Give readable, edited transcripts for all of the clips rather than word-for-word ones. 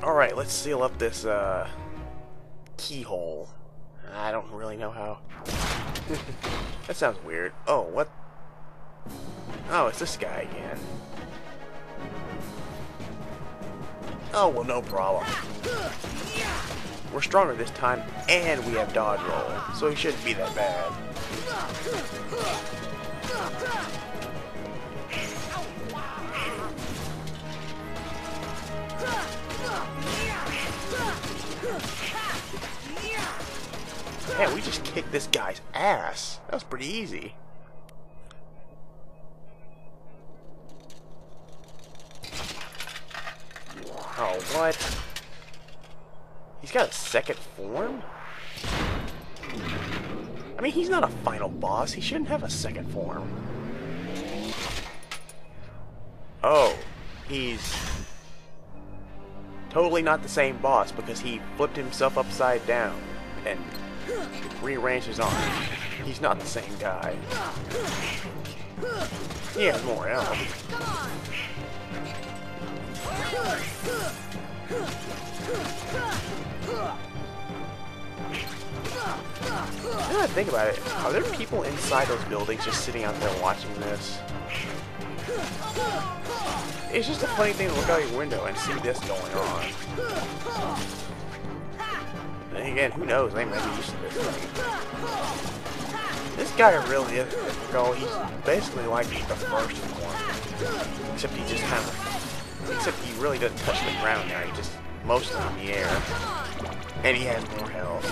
Alright, let's seal up this keyhole. I don't really know how. That sounds weird. Oh, what? Oh, it's this guy again. Oh, well, no problem. We're stronger this time, and we have dodge roll, so he shouldn't be that bad. Man, we just kicked this guy's ass. That was pretty easy. Oh, what? He's got a second form? I mean, he's not a final boss. He shouldn't have a second form. Oh, he's totally not the same boss because he flipped himself upside down and rearranged his arm. He's not the same guy. He has more health. Now that I think about it, are there people inside those buildings just sitting out there watching this? It's just a funny thing to look out your window and see this going on. Then again, who knows? They might be used to this thing. This guy really is difficult. He's basically like the first one. Except he just kind of... Except he really doesn't touch the ground now. He just mostly in the air. And he has more health.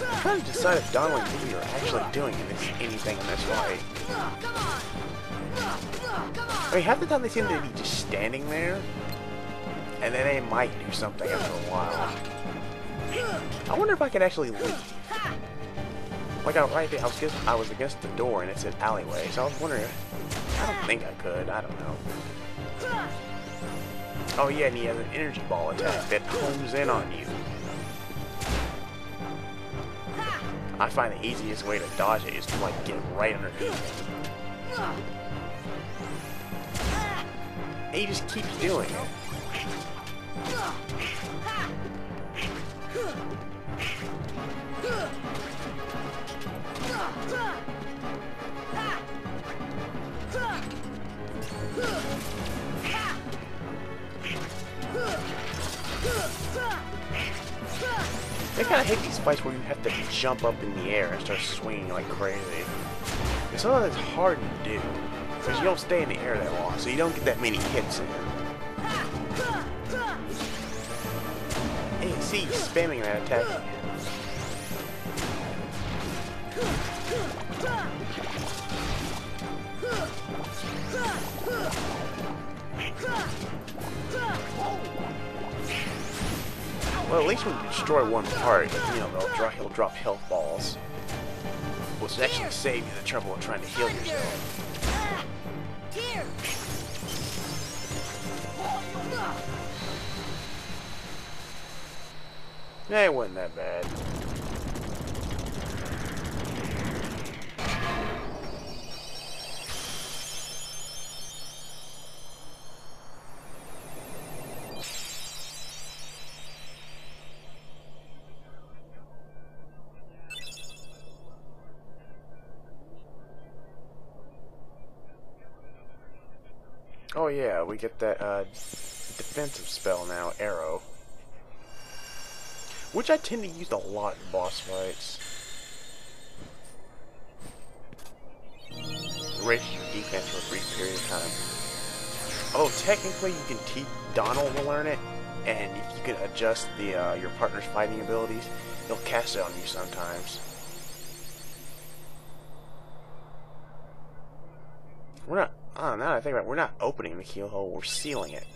I'm trying to decide if Donald and Dewey are actually doing anything in this fight. I mean, half the time they seem to be just standing there, and then they might do something after a while. I wonder if I could actually leave. Like, I was against the door and it said alleyway, so I was wondering if... I don't think I could. I don't know. Oh yeah, and he has an energy ball attack that homes in on you. I find the easiest way to dodge it is to, like, get right underneath him. And he just keeps doing it. I kind of hate these fights where you have to jump up in the air and start swinging like crazy. And some of that's hard to do because you don't stay in the air that long, so you don't get that many hits in. Hey, see, he's spamming that attack again. Well, at least when you destroy one part, you know, he'll drop health balls, which actually save you the trouble of trying to heal yourself. It wasn't that bad. Oh yeah, we get that defensive spell now, Arrow. Which I tend to use a lot in boss fights. Raises your defense for a brief period of time. Although technically you can teach Donald to learn it, and if you can adjust the your partner's fighting abilities, he'll cast it on you sometimes. We're not, now that I think about it, we're not opening the keyhole, we're sealing it.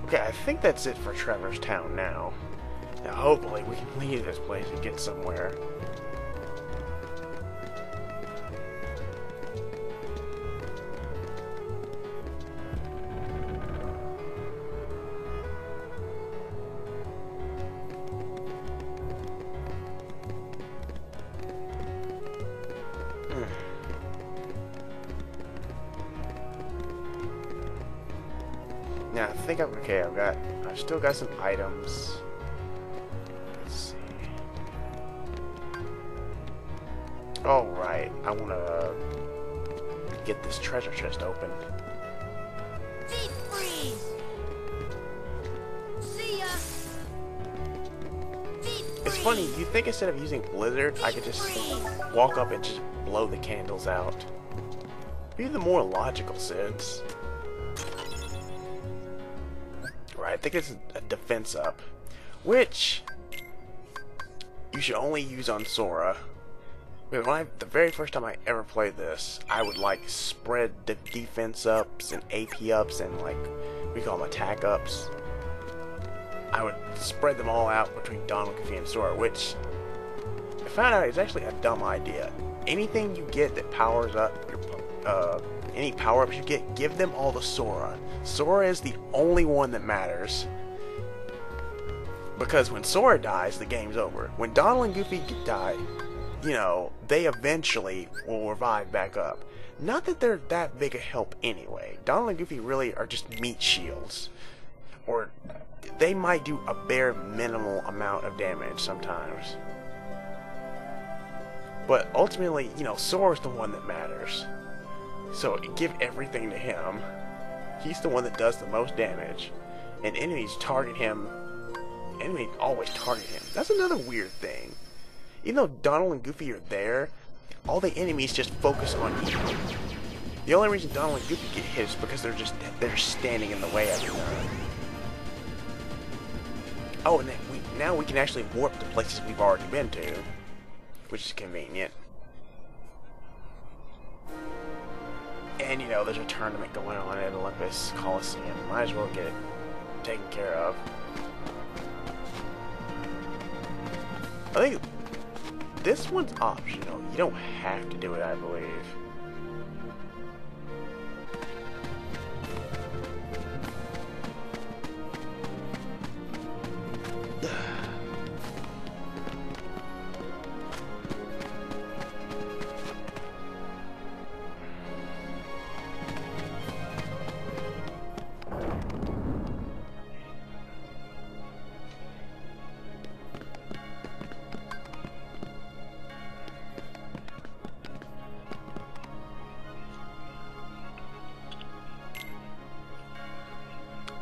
Okay, I think that's it for Trevor's Town now. Now, hopefully, we can leave this place and get somewhere. Now, I think I'm okay. I've still got some items. Let's see. Oh, right. I want to get this treasure chest open. Deep freeze. See ya. Deep freeze. It's funny, you think instead of using Blizzard, I could just walk up and just blow the candles out. Be the more logical sense. Right, I think it's a defense up, which you should only use on Sora. Because the very first time I ever played this, I would like spread the defense ups and AP ups and like we call them attack ups. I would spread them all out between Donald, Goofy, and Sora, which I found out is actually a dumb idea. Anything you get that powers up your any power-ups you get, give them all to Sora. Sora is the only one that matters. Because when Sora dies, the game's over. When Donald and Goofy die, you know, they eventually will revive back up. Not that they're that big a help anyway. Donald and Goofy really are just meat shields. Or they might do a bare minimal amount of damage sometimes. But ultimately, you know, Sora's the one that matters. So give everything to him. He's the one that does the most damage. And enemies target him. Enemies always target him. That's another weird thing. Even though Donald and Goofy are there, all the enemies just focus on you. The only reason Donald and Goofy get hit is because they're standing in the way every time. Oh, and then now we can actually warp to places we've already been to, which is convenient. And, you know, there's a tournament going on at Olympus Coliseum. Might as well get it taken care of. I think this one's optional. You don't have to do it, I believe.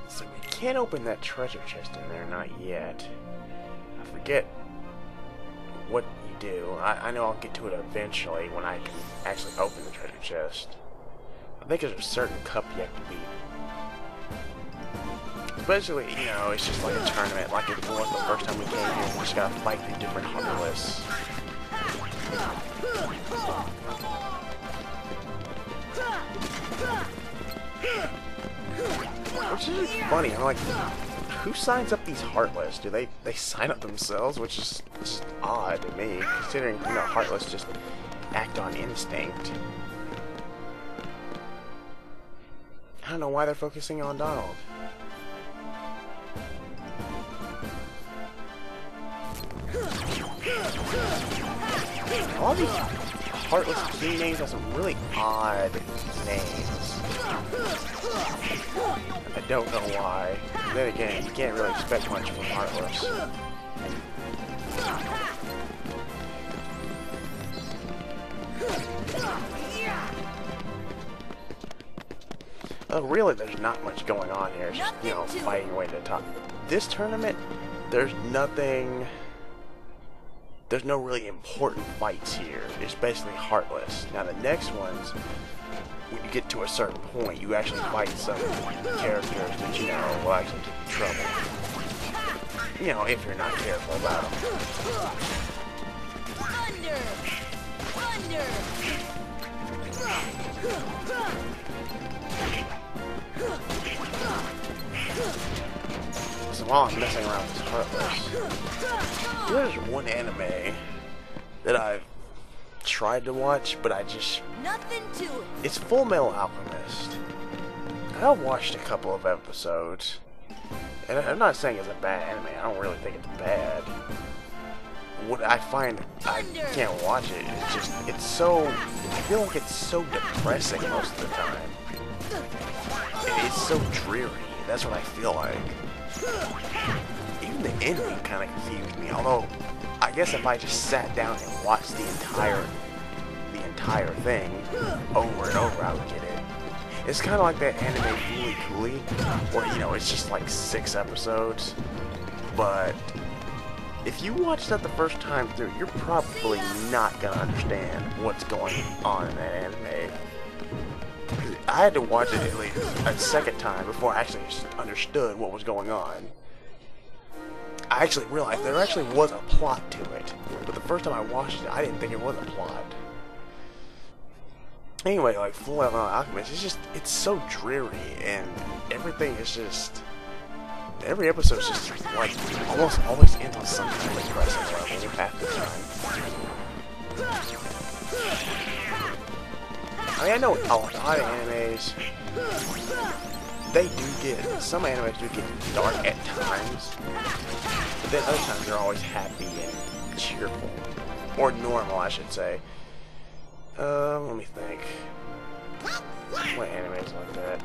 So we can't open that treasure chest in there, not yet. I forget what you do. I know I'll get to it eventually when I can actually open the treasure chest. I think there's a certain cup you have to beat. Especially, you know, it's just like a tournament, like it was the first time we came here. We just gotta fight through different heartless. Which is funny. I'm like, who signs up these heartless? Do they sign up themselves? Which is just odd to me, considering, you know, heartless just act on instinct. I don't know why they're focusing on Donald. All these heartless team names have some really odd names. I don't know why. Then again, you can't really expect much from heartless. Really, there's not much going on here. It's just, you know, fighting your way to the top. This tournament, there's nothing... There's no really important fights here. It's basically heartless. Now, the next ones, when you get to a certain point, you actually fight some characters that, you know, will actually get you in trouble. You know, if you're not careful about them. Thunder! Thunder! while I'm messing around with this Heartless, there's one anime that I've tried to watch, but Nothing to it. it's Full Metal Alchemist. I've watched a couple of episodes, and I'm not saying it's a bad anime. I don't really think it's bad. What I find I can't watch it. I feel like it's so depressing most of the time. It's so dreary. That's what I feel like. Even the ending kind of confused me. Although, I guess if I just sat down and watched the entire thing over and over, I would get it. It's kind of like that anime Fooly Cooly, where it's just like 6 episodes. But if you watch that the first time through, you're probably not gonna understand what's going on in that anime. I had to watch it at least a second time before I actually understood what was going on. I actually realized there actually was a plot to it, but the first time I watched it, I didn't think it was a plot. Anyway, like Full Metal Alchemist, it's so dreary, and everything is just, every episode is just like almost always ends on some kind of depressing level half the time. I mean, I know a lot of animes, some animes do get dark at times, but then other times they're always happy and cheerful. Or normal, I should say. Let me think. What animes like that?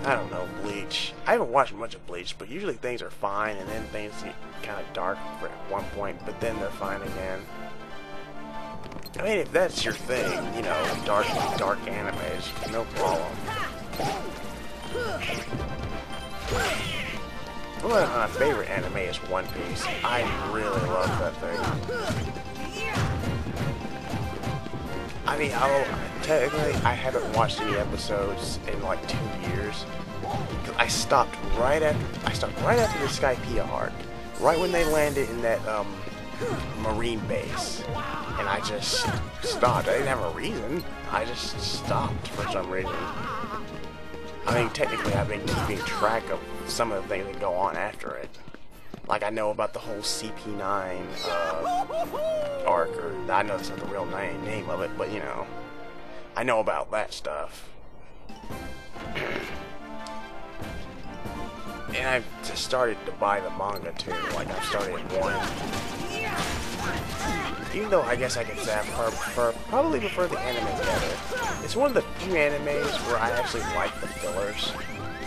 I don't know, Bleach. I haven't watched much of Bleach, but usually things are fine, and then things get kind of dark at one point, but then they're fine again. I mean, if that's your thing, dark animes, no problem. One of my favorite anime is One Piece. I really love that thing. I mean, technically, I haven't watched any episodes in like 2 years. I stopped right after the Skypiea arc, right when they landed in that marine base, and I just stopped. I didn't have a reason. I just stopped for some reason. I mean, technically, I've been keeping track of some of the things that go on after it. Like, I know about the whole CP9 arc, or I know that's not the real name of it, but I know about that stuff. And I've just started to buy the manga too. Like, I've started at 1. Even though I guess I could say I probably prefer the anime better. It's one of the few animes where I actually like the fillers.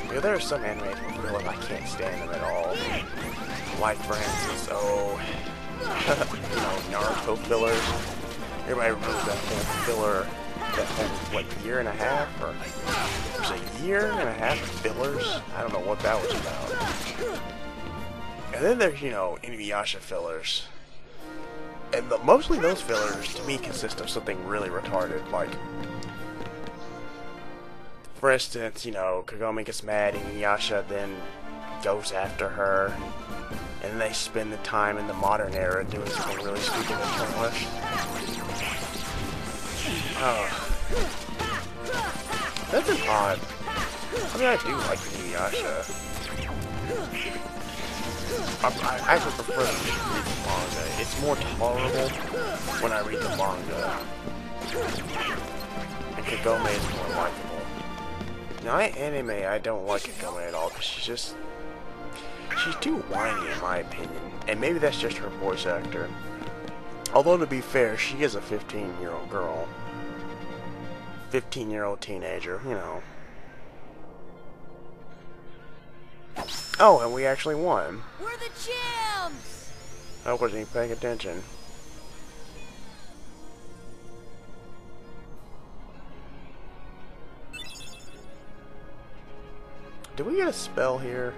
There are some animes where fillers I can't stand them at all. Like, for instance, Naruto fillers. Everybody remembers that whole filler, that whole, year and a half, or it was a year and a half of fillers? I don't know what that was about. And then there's, Inuyasha fillers. And mostly those fillers, to me, consist of something really retarded, like, for instance, Kagome gets mad, Inuyasha then goes after her, and they spend the time in the modern era doing something really stupid and pointless. That's an odd. I mean, I do like Inuyasha. I actually prefer to read the manga. It's more tolerable when I read the manga. And Kagome is more likable. Now, anime, I don't like Kagome at all, because she's too whiny in my opinion. And maybe that's just her voice actor. Although, to be fair, she is a 15-year-old girl. 15-year-old teenager, Oh, and we actually won. We're the champs! I wasn't even paying attention. Did we get a spell here?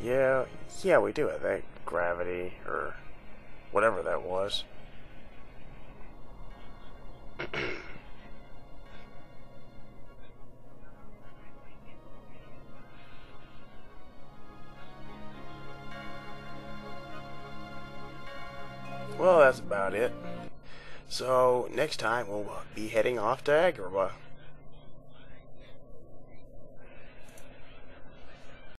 Yeah, we do, I think. Gravity, or whatever that was. Well, that's about it. So, next time we'll be heading off to Agrabah.